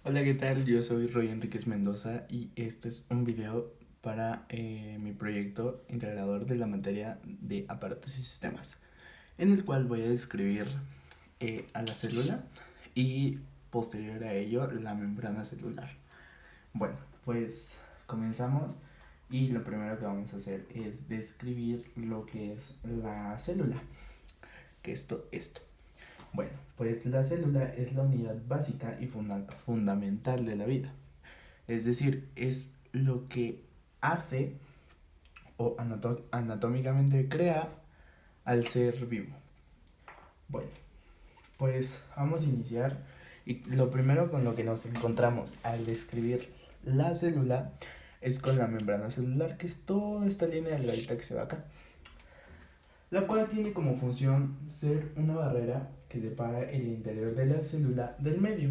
Hola, ¿qué tal? Yo soy Roy Enríquez Mendoza y este es un video para mi proyecto integrador de la materia de aparatos y sistemas, en el cual voy a describir a la célula y posterior a ello la membrana celular. Bueno, pues comenzamos y lo primero que vamos a hacer es describir lo que es la célula, que esto. Bueno, pues la célula es la unidad básica y fundamental de la vida. Es decir, es lo que hace o anatómicamente crea al ser vivo. Bueno, pues vamos a iniciar. Y lo primero con lo que nos encontramos al describir la célula es con la membrana celular, que es toda esta línea delgadita que se ve acá, la cual tiene como función ser una barrera que separa el interior de la célula del medio,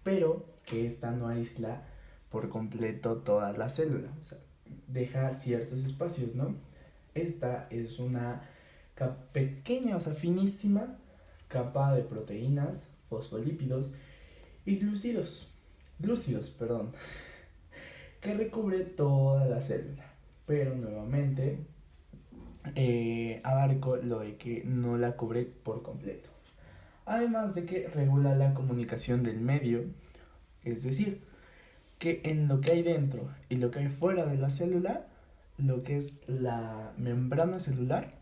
pero que esta no aísla por completo toda la célula, o sea, deja ciertos espacios, ¿no? Esta es una pequeña, o sea, finísima capa de proteínas, fosfolípidos y glúcidos, perdón, que recubre toda la célula. Pero nuevamente abarco lo de que no la cubre por completo. Además de que regula la comunicación del medio, es decir, que en lo que hay dentro y lo que hay fuera de la célula, lo que es la membrana celular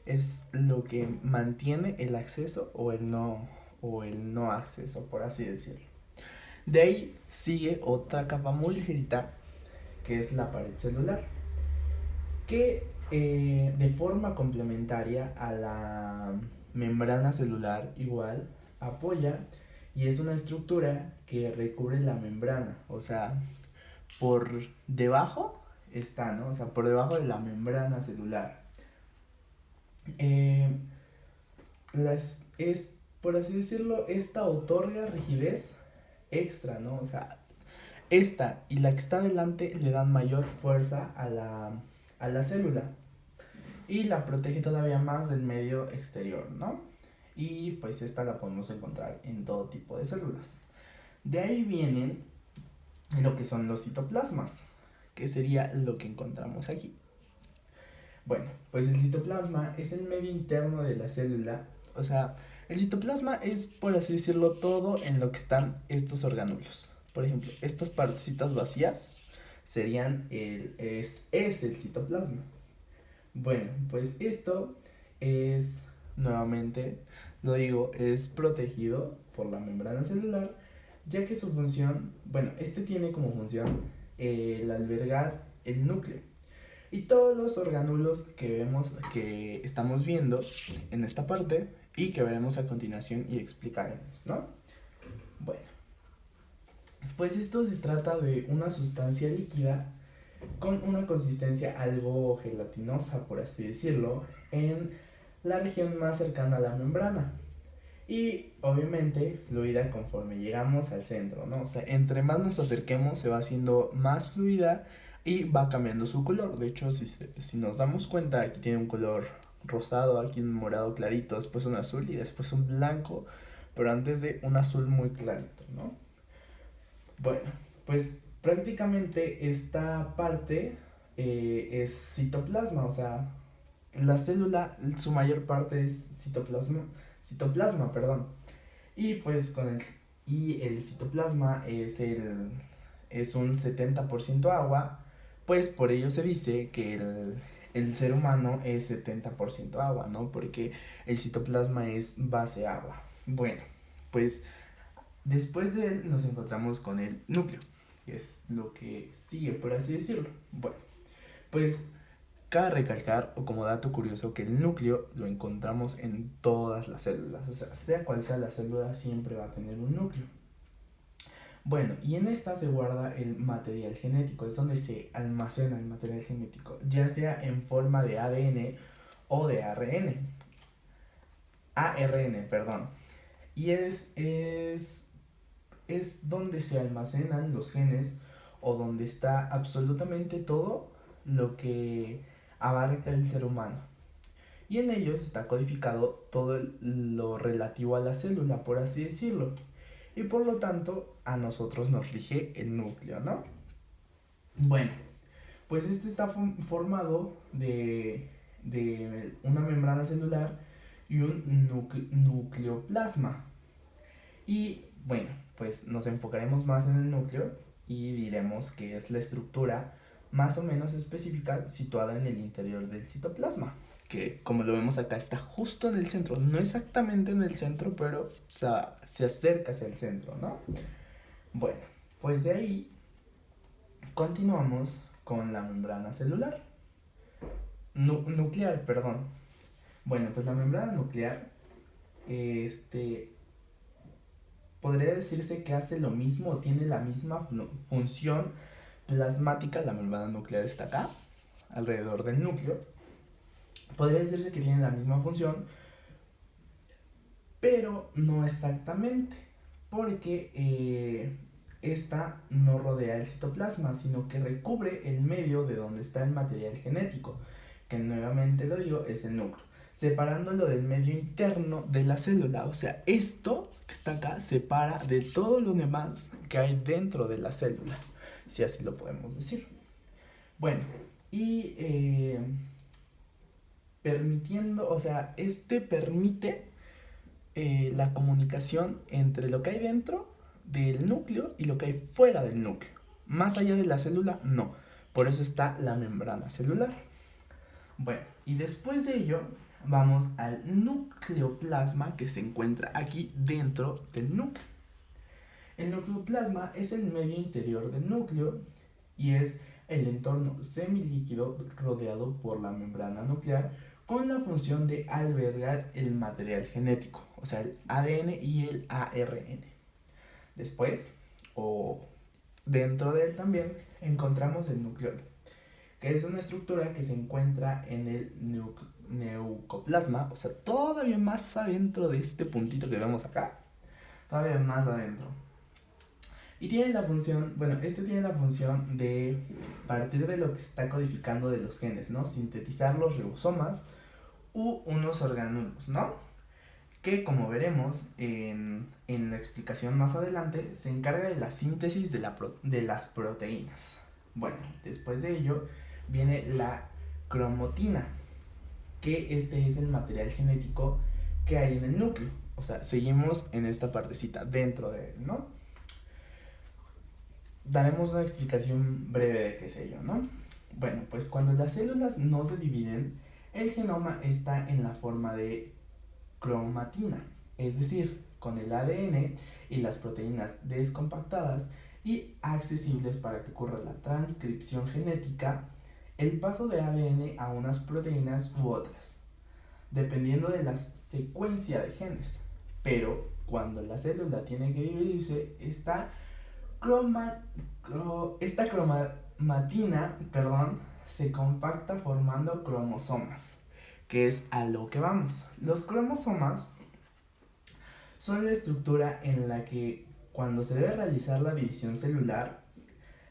es lo que mantiene el acceso o el no acceso, por así decirlo. De ahí sigue otra capa muy ligerita, que es la pared celular, que de forma complementaria a la membrana celular igual apoya y es una estructura que recubre la membrana, o sea, por debajo está, ¿no? O sea, por debajo de la membrana celular. Eh, por así decirlo, esta otorga rigidez extra, ¿no? O sea, esta y la que está delante le dan mayor fuerza a la célula y la protege todavía más del medio exterior, ¿no? Y pues esta la podemos encontrar en todo tipo de células. De ahí vienen lo que son los citoplasmas, que sería lo que encontramos aquí. Bueno, pues el citoplasma es el medio interno de la célula. O sea, el citoplasma es, por así decirlo, todo en lo que están estos orgánulos. Por ejemplo, estas partecitas vacías serían es el citoplasma. Bueno, pues esto es, nuevamente, lo digo, es protegido por la membrana celular, ya que su función, bueno, este tiene como función el albergar el núcleo y todos los orgánulos que vemos, que estamos viendo en esta parte y que veremos a continuación y explicaremos, ¿no? Bueno, pues esto se trata de una sustancia líquida con una consistencia algo gelatinosa, por así decirlo, en la región más cercana a la membrana. Y obviamente fluida conforme llegamos al centro, ¿no? O sea, entre más nos acerquemos se va haciendo más fluida y va cambiando su color. De hecho, si nos damos cuenta, aquí tiene un color rosado, aquí un morado clarito, después un azul y después un blanco, pero antes de un azul muy clarito, ¿no? Bueno, pues prácticamente esta parte es citoplasma, o sea, la célula, su mayor parte es citoplasma, perdón. Y pues y el citoplasma es un 70% agua, pues por ello se dice que el ser humano es 70% agua, ¿no? Porque el citoplasma es base agua. Bueno, pues después de él nos encontramos con el núcleo, que es lo que sigue, por así decirlo. Bueno, pues cabe recalcar, o como dato curioso, que el núcleo lo encontramos en todas las células. O sea cual sea la célula, siempre va a tener un núcleo. Bueno, y en esta se guarda el material genético, es donde se almacena el material genético, ya sea en forma de ADN o de ARN, perdón. Y es donde se almacenan los genes o donde está absolutamente todo lo que abarca el ser humano. Y en ellos está codificado todo lo relativo a la célula, por así decirlo. y por lo tanto a nosotros nos rige el núcleo, ¿no? Bueno, pues este está formado de una membrana celular y un nucleoplasma. Y bueno, pues nos enfocaremos más en el núcleo y diremos que es la estructura más o menos específica situada en el interior del citoplasma, que como lo vemos acá está justo en el centro, no exactamente en el centro, pero o sea, se acerca hacia el centro, ¿no? Bueno, pues de ahí continuamos con la membrana celular, nuclear, perdón. Bueno, pues la membrana nuclear, podría decirse que hace lo mismo o tiene la misma función plasmática. La membrana nuclear está acá, alrededor del núcleo. Podría decirse que tiene la misma función, pero no exactamente, porque esta no rodea el citoplasma, sino que recubre el medio de donde está el material genético, que nuevamente lo digo, es el núcleo, separándolo del medio interno de la célula. O sea, esto que está acá separa de todo lo demás que hay dentro de la célula, si así lo podemos decir. Bueno, y permitiendo, o sea, permite la comunicación entre lo que hay dentro del núcleo y lo que hay fuera del núcleo. Más allá de la célula, no. Por eso está la membrana celular. Bueno, y después de ello vamos al nucleoplasma, que se encuentra aquí dentro del núcleo. El nucleoplasma es el medio interior del núcleo y es el entorno semilíquido rodeado por la membrana nuclear con la función de albergar el material genético, o sea, el ADN y el ARN. Después, o dentro de él también, encontramos el nucleolo, que es una estructura que se encuentra en el neucoplasma, o sea, todavía más adentro de este puntito que vemos acá, todavía más adentro. Y tiene la función, bueno, tiene la función de partir de lo que se está codificando de los genes, ¿no? Sintetizar los ribosomas u unos orgánulos, ¿no? Que como veremos en la explicación más adelante, se encarga de la síntesis de las proteínas. Bueno, después de ello viene la cromatina, que este es el material genético que hay en el núcleo. O sea, seguimos en esta partecita, dentro de él, ¿no? Daremos una explicación breve de qué es ello, ¿no? Bueno, pues cuando las células no se dividen, el genoma está en la forma de cromatina, es decir, con el ADN y las proteínas descompactadas y accesibles para que ocurra la transcripción genética, el paso de ADN a unas proteínas u otras, dependiendo de la secuencia de genes. Pero cuando la célula tiene que dividirse, esta cromatina, se compacta formando cromosomas, que es a lo que vamos. Los cromosomas son la estructura en la que cuando se debe realizar la división celular,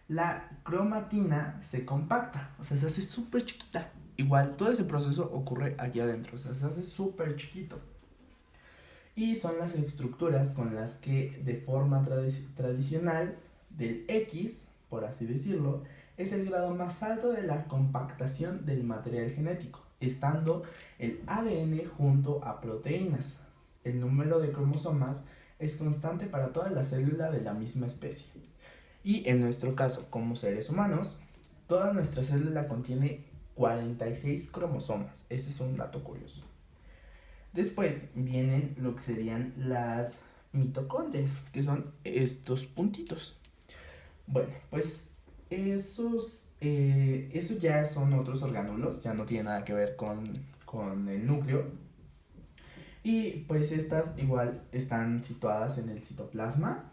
la cromatina se compacta, o sea, se hace súper chiquita. Igual todo ese proceso ocurre aquí adentro, o sea, se hace súper chiquito. Y son las estructuras con las que de forma tradicional del X, por así decirlo, es el grado más alto de la compactación del material genético, estando el ADN junto a proteínas. El número de cromosomas es constante para toda la célula de la misma especie. Y en nuestro caso, como seres humanos, toda nuestra célula contiene 46 cromosomas. Ese es un dato curioso. Después vienen lo que serían las mitocondrias, que son estos puntitos. Bueno, pues esos ya son otros orgánulos, ya no tiene nada que ver con el núcleo. Y pues estas igual están situadas en el citoplasma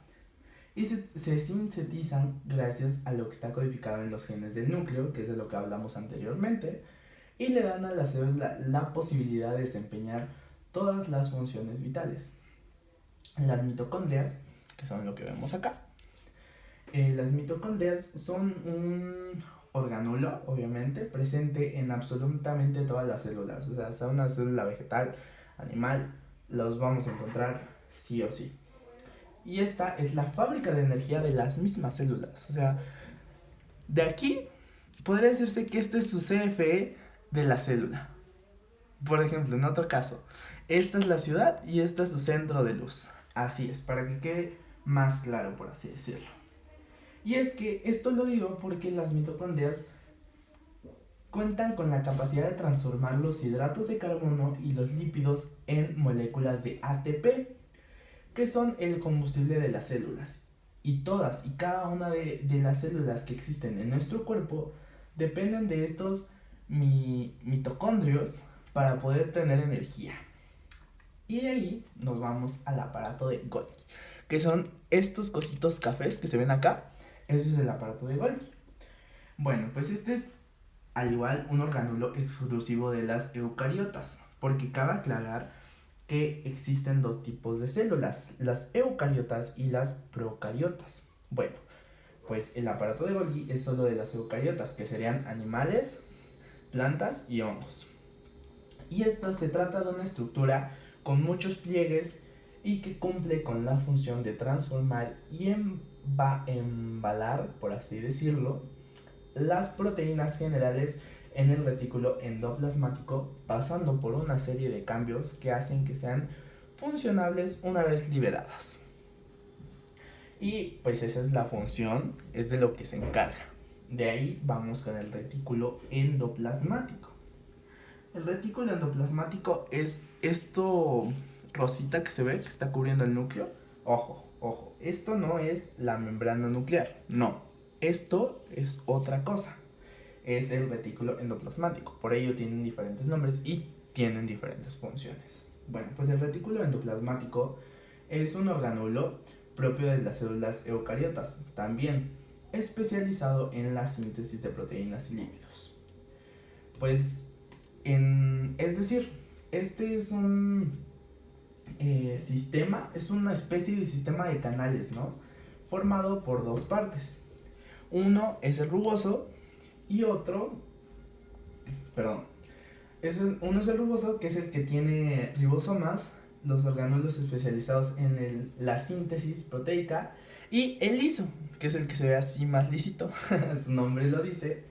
y se sintetizan gracias a lo que está codificado en los genes del núcleo, que es de lo que hablamos anteriormente, y le dan a la célula la posibilidad de desempeñar todas las funciones vitales. Las mitocondrias, que son lo que vemos acá, las mitocondrias son un organulo, obviamente, presente en absolutamente todas las células. O sea una célula vegetal, animal, los vamos a encontrar sí o sí. Y esta es la fábrica de energía de las mismas células. O sea, de aquí podría decirse que este es su CFE de la célula. Por ejemplo, en otro caso, esta es la ciudad y este es su centro de luz. Así es, para que quede más claro, por así decirlo. Y es que esto lo digo porque las mitocondrias cuentan con la capacidad de transformar los hidratos de carbono y los lípidos en moléculas de ATP, que son el combustible de las células. Y todas y cada una de las células que existen en nuestro cuerpo dependen de estos mitocondrios para poder tener energía. Y de ahí nos vamos al aparato de Golgi, que son estos cositos cafés que se ven acá. Ese es el aparato de Golgi. Bueno, pues este es al igual un orgánulo exclusivo de las eucariotas, porque cabe aclarar que existen dos tipos de células, las eucariotas y las procariotas. Bueno, pues el aparato de Golgi es solo de las eucariotas, que serían animales, plantas y hongos. Y esto se trata de una estructura con muchos pliegues y que cumple con la función de transformar y embalar, por así decirlo, las proteínas generales en el retículo endoplasmático, pasando por una serie de cambios que hacen que sean funcionables una vez liberadas. Y pues esa es la función, es de lo que se encarga. De ahí vamos con el retículo endoplasmático. El retículo endoplasmático es esto rosita que se ve, que está cubriendo el núcleo. Ojo, ojo, esto no es la membrana nuclear, no. Esto es otra cosa. Es el retículo endoplasmático. Por ello tienen diferentes nombres y tienen diferentes funciones. Bueno, pues el retículo endoplasmático es un orgánulo propio de las células eucariotas, también especializado en la síntesis de proteínas y lípidos. Pues, es decir, este es un sistema, es una especie de sistema de canales, ¿no? Formado por dos partes. Uno es el rugoso y otro, perdón, uno es el rugoso, que es el que tiene ribosomas, los orgánulos especializados en la síntesis proteica, y el liso, que es el que se ve así más lisito, su nombre lo dice,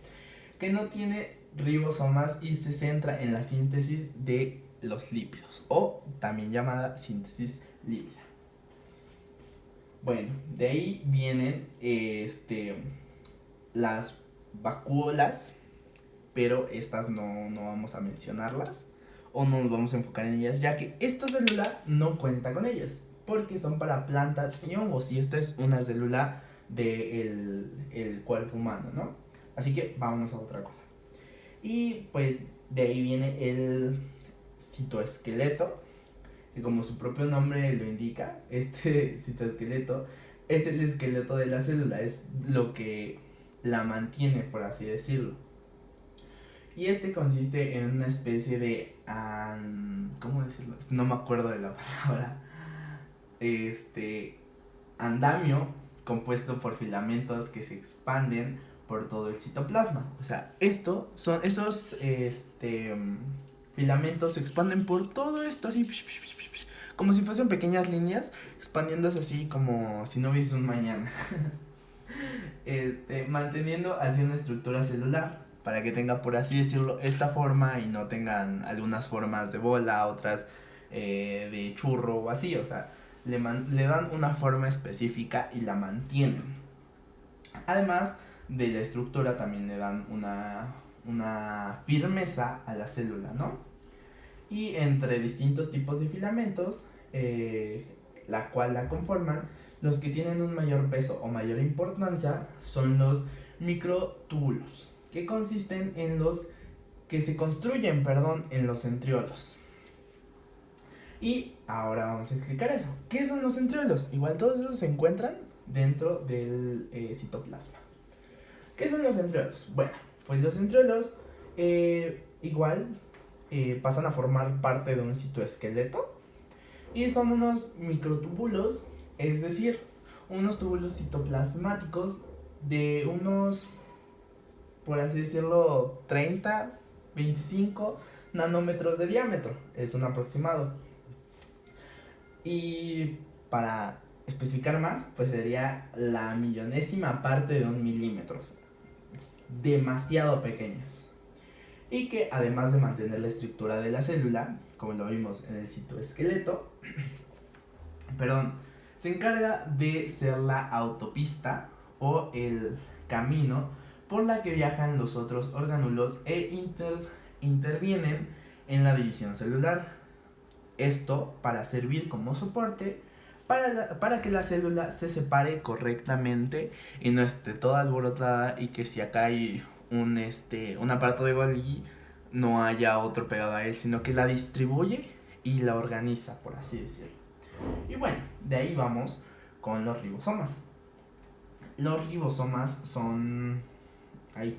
que no tiene ribosomas y se centra en la síntesis de los lípidos, o también llamada síntesis lípida. Bueno, de ahí vienen las vacuolas, pero estas no vamos a mencionarlas o no nos vamos a enfocar en ellas, ya que esta célula no cuenta con ellas, porque son para plantas y hongos, y esta es una célula del cuerpo humano, ¿no? Así que vámonos a otra cosa. Y pues de ahí viene el citoesqueleto, que como su propio nombre lo indica, este citoesqueleto es el esqueleto de la célula, es lo que la mantiene, por así decirlo. Y este consiste en una especie de ¿cómo decirlo? No me acuerdo de la palabra. Andamio compuesto por filamentos que se expanden por todo el citoplasma. O sea, esos filamentos se expanden por todo esto así, como si fuesen pequeñas líneas, expandiéndose así como si no hubiese un mañana. Manteniendo así una estructura celular para que tenga, por así decirlo, esta forma y no tengan algunas formas de bola, otras de churro o así. O sea, le dan una forma específica y la mantienen. Además de la estructura, también le dan una firmeza a la célula, ¿no? Y entre distintos tipos de filamentos, la cual la conforman, los que tienen un mayor peso o mayor importancia son los microtúbulos, que consisten en los que se construyen, en los centriolos. Y ahora vamos a explicar eso. ¿Qué son los centriolos? Igual todos esos se encuentran dentro del citoplasma. ¿Qué son los centriolos? Bueno, pues los centriolos pasan a formar parte de un citoesqueleto y son unos microtúbulos, es decir, unos túbulos citoplasmáticos de unos, por así decirlo, 30, 25 nanómetros de diámetro. Es un aproximado. Y para especificar más, pues sería la millonésima parte de un milímetro, o sea, demasiado pequeñas. Y que además de mantener la estructura de la célula, como lo vimos en el citoesqueleto, perdón, se encarga de ser la autopista o el camino por la que viajan los otros orgánulos intervienen en la división celular. Esto para servir como soporte para que la célula se separe correctamente y no esté toda alborotada, y que si acá hay un aparato de Golgi no haya otro pegado a él, sino que la distribuye y la organiza, por así decirlo. Y bueno, de ahí vamos con los ribosomas. Los ribosomas son... Ahí.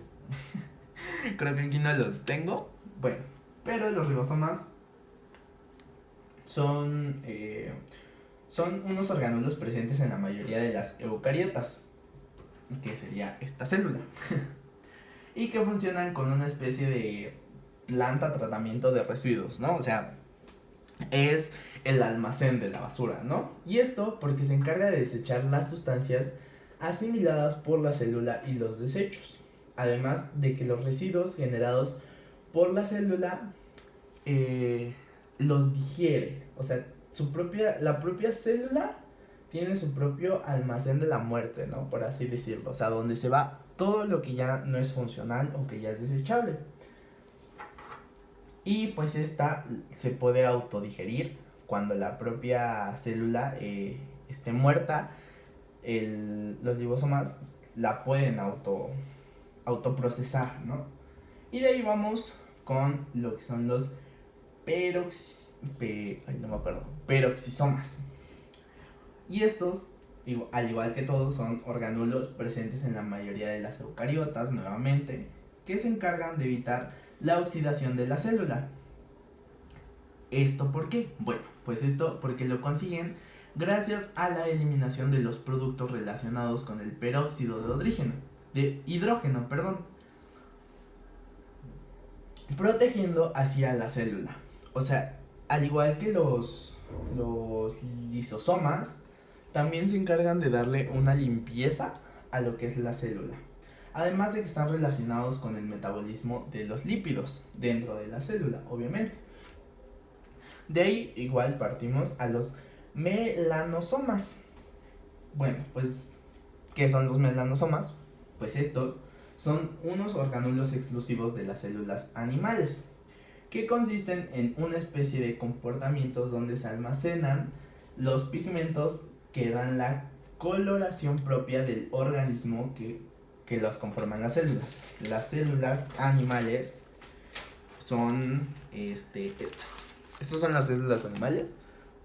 Creo que aquí no los tengo. Bueno, pero los ribosomas son unos orgánulos presentes en la mayoría de las eucariotas, que sería esta célula, y que funcionan con una especie de planta tratamiento de residuos, ¿no? O sea, es el almacén de la basura, ¿no? Y esto porque se encarga de desechar las sustancias asimiladas por la célula y los desechos, además de que los residuos generados por la célula los digiere. O sea, la propia célula tiene su propio almacén de la muerte, ¿no? Por así decirlo. O sea, donde se va todo lo que ya no es funcional o que ya es desechable. Y pues esta se puede autodigerir cuando la propia célula esté muerta. Los liposomas la pueden autoprocesar, ¿no? Y de ahí vamos con lo que son los peroxisomas. Y estos, al igual que todos, son orgánulos presentes en la mayoría de las eucariotas, nuevamente, que se encargan de evitar la oxidación de la célula. ¿Esto por qué? Bueno, pues esto porque lo consiguen gracias a la eliminación de los productos relacionados con el peróxido de hidrógeno, protegiendo hacia la célula. O sea, al igual que los lisosomas, también se encargan de darle una limpieza a lo que es la célula. Además de que están relacionados con el metabolismo de los lípidos dentro de la célula, obviamente. De ahí igual partimos a los melanosomas. Bueno, pues, ¿qué son los melanosomas? Pues estos son unos orgánulos exclusivos de las células animales, que consisten en una especie de comportamientos donde se almacenan los pigmentos que dan la coloración propia del organismo que los conforman las células. Las células animales son estas. Estas son las células animales.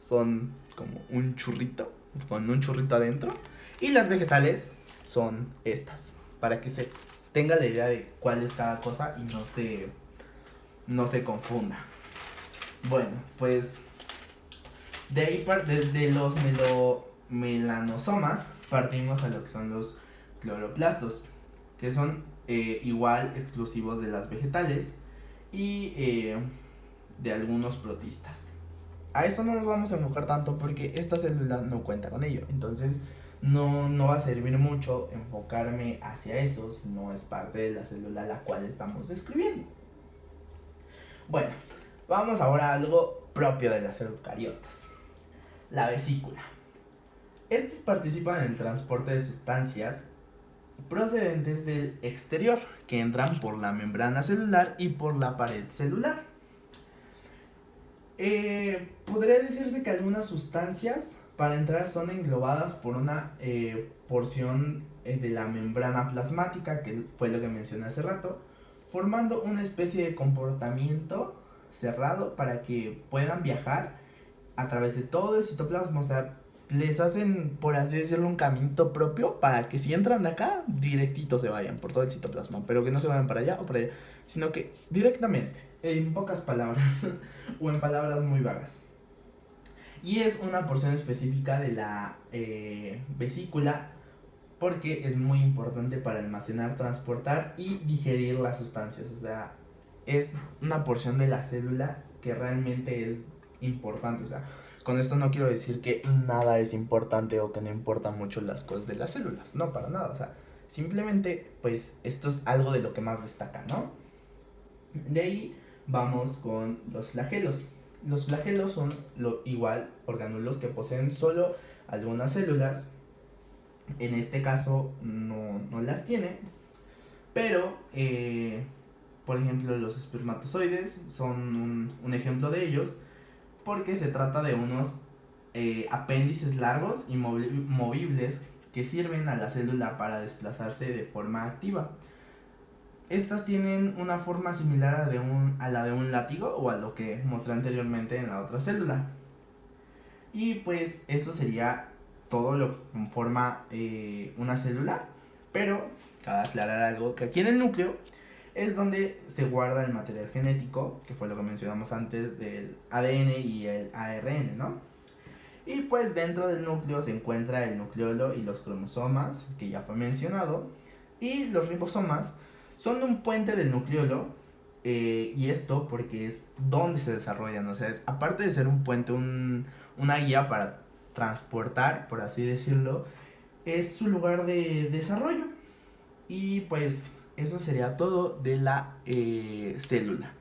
Son como un churrito, con un churrito adentro. Y las vegetales son estas, para que se tenga la idea de cuál es cada cosa y no se confunda. Bueno, pues de ahí de los melanosomas partimos a lo que son los cloroplastos, que son igual exclusivos de las vegetales y de algunos protistas. A eso no nos vamos a enfocar tanto porque esta célula no cuenta con ello, entonces no va a servir mucho enfocarme hacia eso si no es parte de la célula la cual estamos describiendo. Bueno, vamos ahora a algo propio de las eucariotas: la vesícula. Estas participan en el transporte de sustancias procedentes del exterior, que entran por la membrana celular y por la pared celular. Podría decirse que algunas sustancias para entrar son englobadas por una porción de la membrana plasmática, que fue lo que mencioné hace rato, formando una especie de comportamiento cerrado para que puedan viajar a través de todo el citoplasma. O sea, les hacen, por así decirlo, un caminito propio para que si entran de acá, directito se vayan por todo el citoplasma, pero que no se vayan para allá o para allá, sino que directamente, en pocas palabras o en palabras muy vagas. Y es una porción específica de la vesícula porque es muy importante para almacenar, transportar y digerir las sustancias. O sea, es una porción de la célula que realmente es importante. O sea, Con esto no quiero decir que nada es importante o que no importan mucho las cosas de las células, no, para nada, o sea, simplemente pues esto es algo de lo que más destaca, ¿no? De ahí vamos con los flagelos. Los flagelos son igual orgánulos que poseen solo algunas células. En este caso no las tiene, pero por ejemplo los espermatozoides son un ejemplo de ellos, porque se trata de unos apéndices largos y movibles que sirven a la célula para desplazarse de forma activa. Estas tienen una forma similar a la de un látigo o a lo que mostré anteriormente en la otra célula. Y pues eso sería todo lo que conforma una célula. Pero cabe aclarar algo, que aquí en el núcleo es donde se guarda el material genético, que fue lo que mencionamos antes del ADN y el ARN, ¿no? Y pues dentro del núcleo se encuentra el nucleolo y los cromosomas, que ya fue mencionado. Y los ribosomas son un puente del nucleolo, y esto porque es donde se desarrollan, o sea, aparte de ser un puente, una guía para transportar, por así decirlo, es su lugar de desarrollo. Y pues eso sería todo de la célula.